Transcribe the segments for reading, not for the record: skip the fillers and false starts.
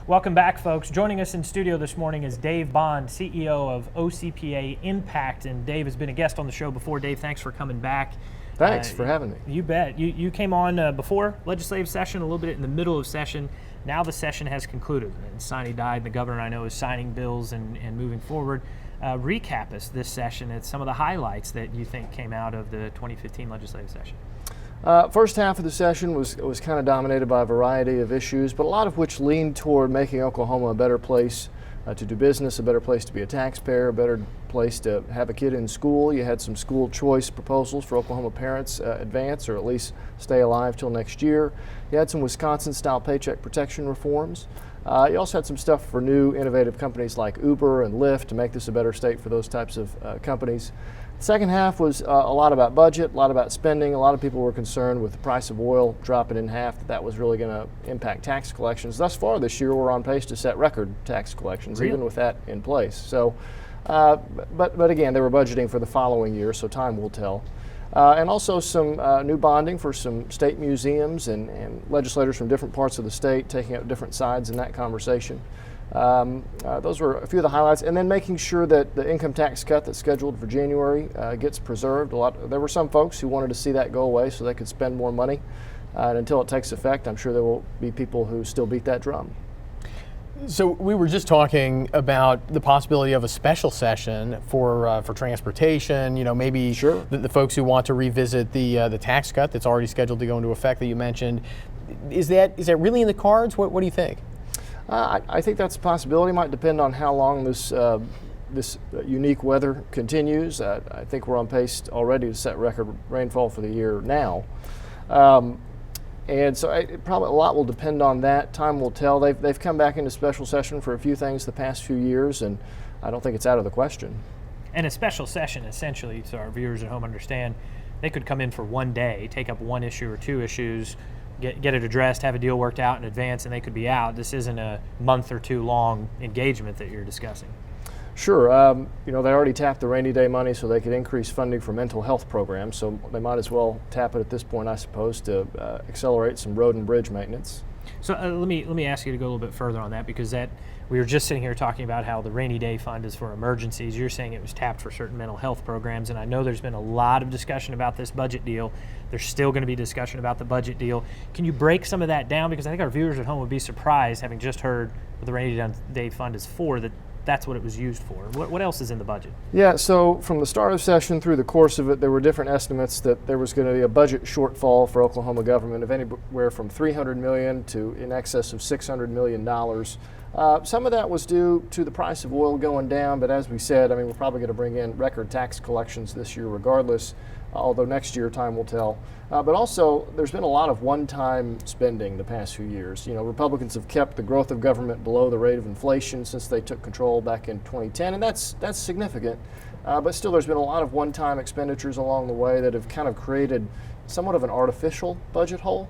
Welcome back, folks. Joining us in studio this morning is Dave Bond, CEO of OCPA Impact. And Dave has been a guest on the show before. Dave, thanks for coming back. Thanks for having me. You bet. You came on before legislative session, a little bit in the middle of session. Now the session has concluded, and Sine died, and the governor, I know, is signing bills and moving forward. Recap us this session at some of the highlights that you think came out of the 2015 legislative session. First half of the session was kind of dominated by a variety of issues, but a lot of which leaned toward making Oklahoma a better place to do business, a better place to be a taxpayer, a better place to have a kid in school. You had some school choice proposals for Oklahoma parents advance or at least stay alive till next year. You had some Wisconsin-style paycheck protection reforms. You also had some stuff for new innovative companies like Uber and Lyft to make this a better state for those types of companies. The second half was a lot about budget, a lot about spending. A lot of people were concerned with the price of oil dropping in half, that was really going to impact tax collections. Thus far this year, we're on pace to set record tax collections, really? even with that in place. So, but again, they were budgeting for the following year, so time will tell. And also some new bonding for some state museums and legislators from different parts of the state taking up different sides in that conversation. Those were a few of the highlights, and then making sure that the income tax cut that's scheduled for January gets preserved. There were some folks who wanted to see that go away so they could spend more money. And until it takes effect, I'm sure there will be people who still beat that drum. So we were just talking about the possibility of a special session for transportation. You know, maybe sure. the folks who want to revisit the tax cut that's already scheduled to go into effect that you mentioned. Is that really in the cards? What do you think? I think that's a possibility. It might depend on how long this unique weather continues. I think we're on pace already to set record rainfall for the year now. And so probably a lot will depend on that. Time will tell. They've come back into special session for a few things the past few years, and I don't think it's out of the question. And a special session, essentially, so our viewers at home understand, they could come in for one day, take up one issue or two issues, get it addressed, have a deal worked out in advance, and they could be out. This isn't a month or two long engagement that you're discussing. Sure. They already tapped the rainy day money so they could increase funding for mental health programs, so they might as well tap it at this point, I suppose, to accelerate some road and bridge maintenance. So let me ask you to go a little bit further on that, because we were just sitting here talking about how the rainy day fund is for emergencies. You're saying it was tapped for certain mental health programs, and I know there's been a lot of discussion about this budget deal. There's still going to be discussion about the budget deal. Can you break some of that down? Because I think our viewers at home would be surprised, having just heard what the rainy day fund is for, that's what it was used for. What else is in the budget? Yeah, so from the start of session through the course of it, there were different estimates that there was going to be a budget shortfall for Oklahoma government of anywhere from $300 million to in excess of $600 million. Some of that was due to the price of oil going down, but as we said, we're probably going to bring in record tax collections this year regardless, although next year time will tell. But also, there's been a lot of one-time spending the past few years. You know, Republicans have kept the growth of government below the rate of inflation since they took control back in 2010, and that's significant. But still, there's been a lot of one-time expenditures along the way that have kind of created somewhat of an artificial budget hole.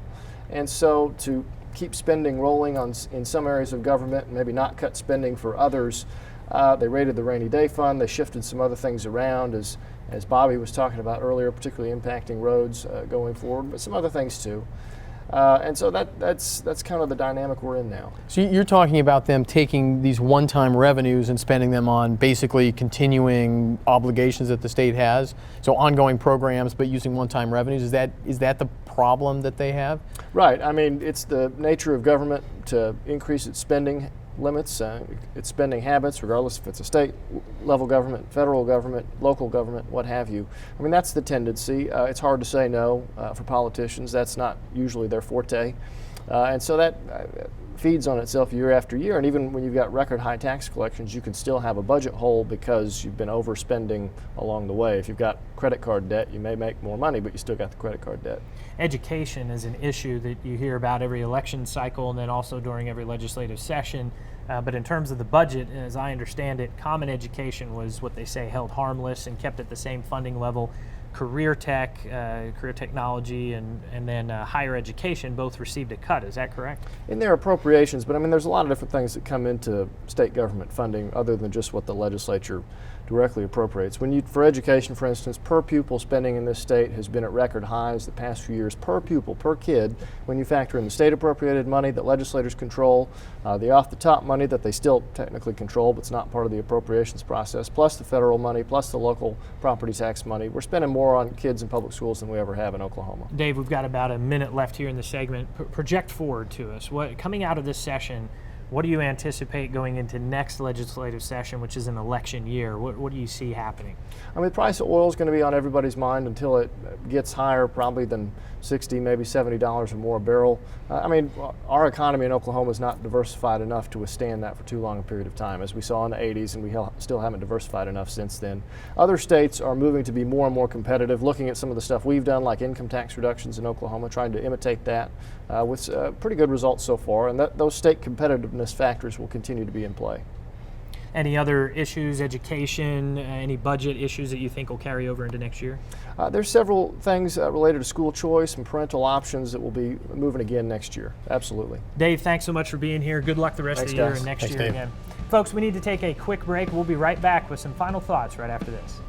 And so to keep spending rolling in some areas of government and maybe not cut spending for others, they raided the rainy day fund. They shifted some other things around, as Bobby was talking about earlier, particularly impacting roads going forward, but some other things too. And so that's kind of the dynamic we're in now. So you're talking about them taking these one-time revenues and spending them on basically continuing obligations that the state has, so ongoing programs, but using one-time revenues. Is that the problem that they have? Right. It's the nature of government to increase its spending limits, its spending habits, regardless if it's a state level government, federal government, local government, what have you. That's the tendency. It's hard to say no for politicians. That's not usually their forte. And so that feeds on itself year after year. And even when you've got record high tax collections, you can still have a budget hole because you've been overspending along the way. If you've got credit card debt, you may make more money, but you still got the credit card debt. Education is an issue that you hear about every election cycle and then also during every legislative session. But in terms of the budget, as I understand it, common education was what they say held harmless and kept at the same funding level. Career technology, and then higher education both received a cut. Is that correct? In their appropriations, but there's a lot of different things that come into state government funding other than just what the legislature directly appropriates. For education, for instance, per pupil spending in this state has been at record highs the past few years, per pupil, per kid, when you factor in the state appropriated money that legislators control, the off-the-top money that they still technically control, but it's not part of the appropriations process, plus the federal money, plus the local property tax money. We're spending more on kids in public schools than we ever have in Oklahoma. Dave, we've got about a minute left here in the segment. Project forward to us. Coming out of this session, what do you anticipate going into next legislative session, which is an election year? What do you see happening? I mean, the price of oil is going to be on everybody's mind until it gets higher, probably than $60, maybe $70 or more a barrel. I mean, our economy in Oklahoma is not diversified enough to withstand that for too long a period of time, as we saw in the 80s, and we still haven't diversified enough since then. Other states are moving to be more and more competitive, looking at some of the stuff we've done, like income tax reductions in Oklahoma, trying to imitate that with pretty good results so far, and those state competitiveness factors will continue to be in play. Any other issues, education, any budget issues that you think will carry over into next year? There's several things related to school choice and parental options that will be moving again next year. Absolutely. Dave, thanks so much for being here. Good luck the rest of the year guys. and next Thanks, year Dave. again. Folks, we need to take a quick break. We'll be right back with some final thoughts right after this.